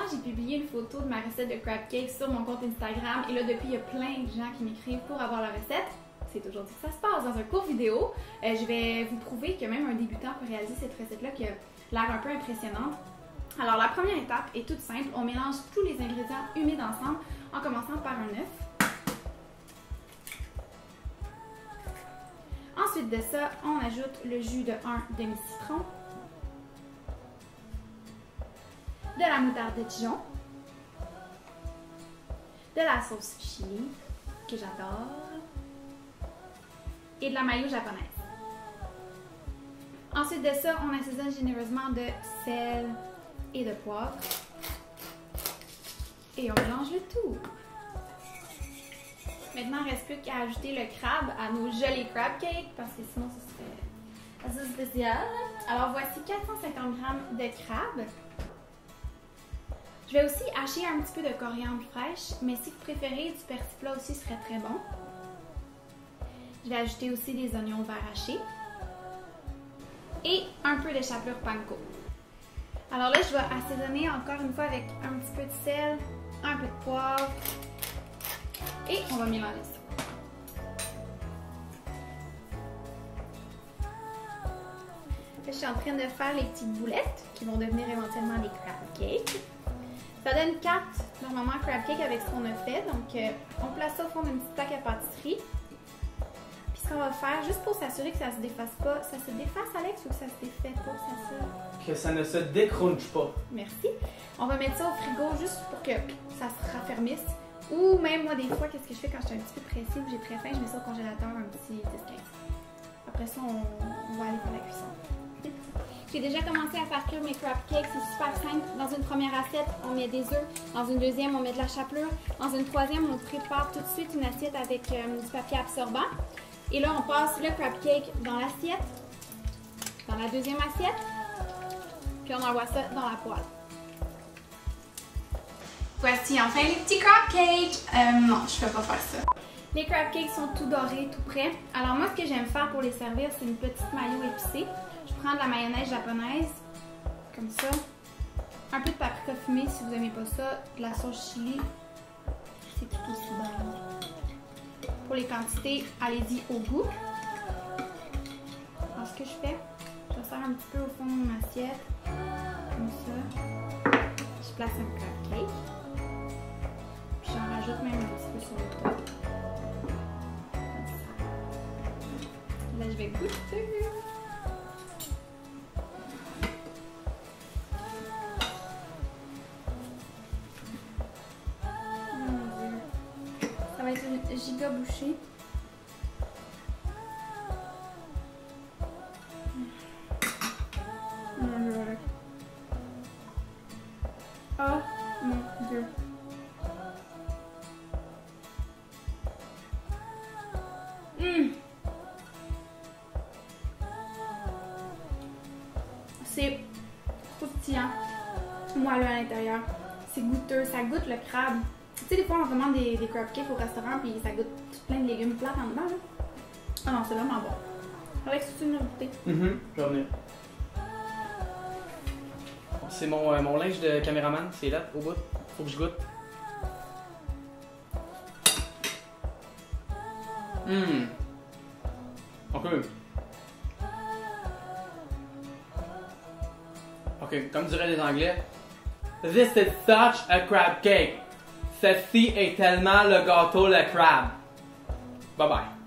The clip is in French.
temps, j'ai publié une photo de ma recette de crab cake sur mon compte Instagram. Et là, depuis, il y a plein de gens qui m'écrivent pour avoir la recette. C'est aujourd'hui que ça se passe dans un court vidéo. Je vais vous prouver que même un débutant peut réaliser cette recette-là qui a l'air un peu impressionnante. Alors, la première étape est toute simple. On mélange tous les ingrédients humides ensemble en commençant par un œuf. Ensuite de ça, on ajoute le jus de 1 demi-citron, de la moutarde de Dijon, de la sauce chili, que j'adore, et de la mayo japonaise. Ensuite de ça, on assaisonne généreusement de sel et de poivre. Et on mélange le tout. Maintenant, il ne reste plus qu'à ajouter le crabe à nos jolis crab cakes parce que sinon, ce serait assez spécial. Alors, voici 450 g de crabe. Je vais aussi hacher un petit peu de coriandre fraîche, mais si vous préférez, du persil plat aussi serait très bon. Je vais ajouter aussi des oignons verts hachés et un peu de chapelure panko. Alors là, je vais assaisonner encore une fois avec un petit peu de sel, un peu de poivre et on va mélanger ça. Là, je suis en train de faire les petites boulettes qui vont devenir éventuellement des crab cakes. Ça donne 4 normalement crab cakes avec ce qu'on a fait. Donc, on place ça au fond d'une petite plaque à pâtisserie. Puis, ce qu'on va faire, juste pour s'assurer que ça se défasse pas. Ça se déface, Alex, ou que ça se défait pas? Que ça ne se décrunche pas. Merci. On va mettre ça au frigo juste pour que ça se raffermisse. Ou même, moi, des fois, qu'est-ce que je fais quand je suis un petit peu pressée ou j'ai très faim, je mets ça au congélateur un petit 10-15. Après ça, on va aller faire la cuisson. J'ai déjà commencé à faire cuire mes crab cakes, c'est super simple. Dans une première assiette, on met des œufs. Dans une deuxième, on met de la chapelure. Dans une troisième, on prépare tout de suite une assiette avec du papier absorbant. Et là, on passe le crab cake dans l'assiette, dans la deuxième assiette, puis on envoie ça dans la poêle. Voici enfin les petits crab cakes. Non, je ne peux pas faire ça. Les crab cakes sont tout dorés, tout prêts. Alors moi, ce que j'aime faire pour les servir, c'est une petite mayo épicée. Je prends de la mayonnaise japonaise, comme ça. Un peu de paprika fumée si vous n'aimez pas ça. De la sauce chili. C'est tout aussi bon. Pour les quantités, allez-y au goût. Alors ce que je fais, je sers un petit peu au fond de mon assiette. Comme ça. Je place un crab cake. Puis j'en rajoute même un petit peu sur le top. Comme ça. Là, je vais goûter. Ça va être une giga bouchée. Oh mon Dieu. C'est croustillant, moelleux à l'intérieur. C'est goûteux, ça goûte le crabe. Tu sais, des fois on commande des crab cakes au restaurant puis ça goûte plein de légumes plats en dedans. Là. Ah non, c'est vraiment bon. Alex, tu veux goûter? Je vais venir. C'est mon linge de caméraman, c'est là, au bout. Faut que je goûte. Ok, comme diraient les Anglais. This is such a crab cake. Ceci est tellement le gâteau le crabe. Bye bye.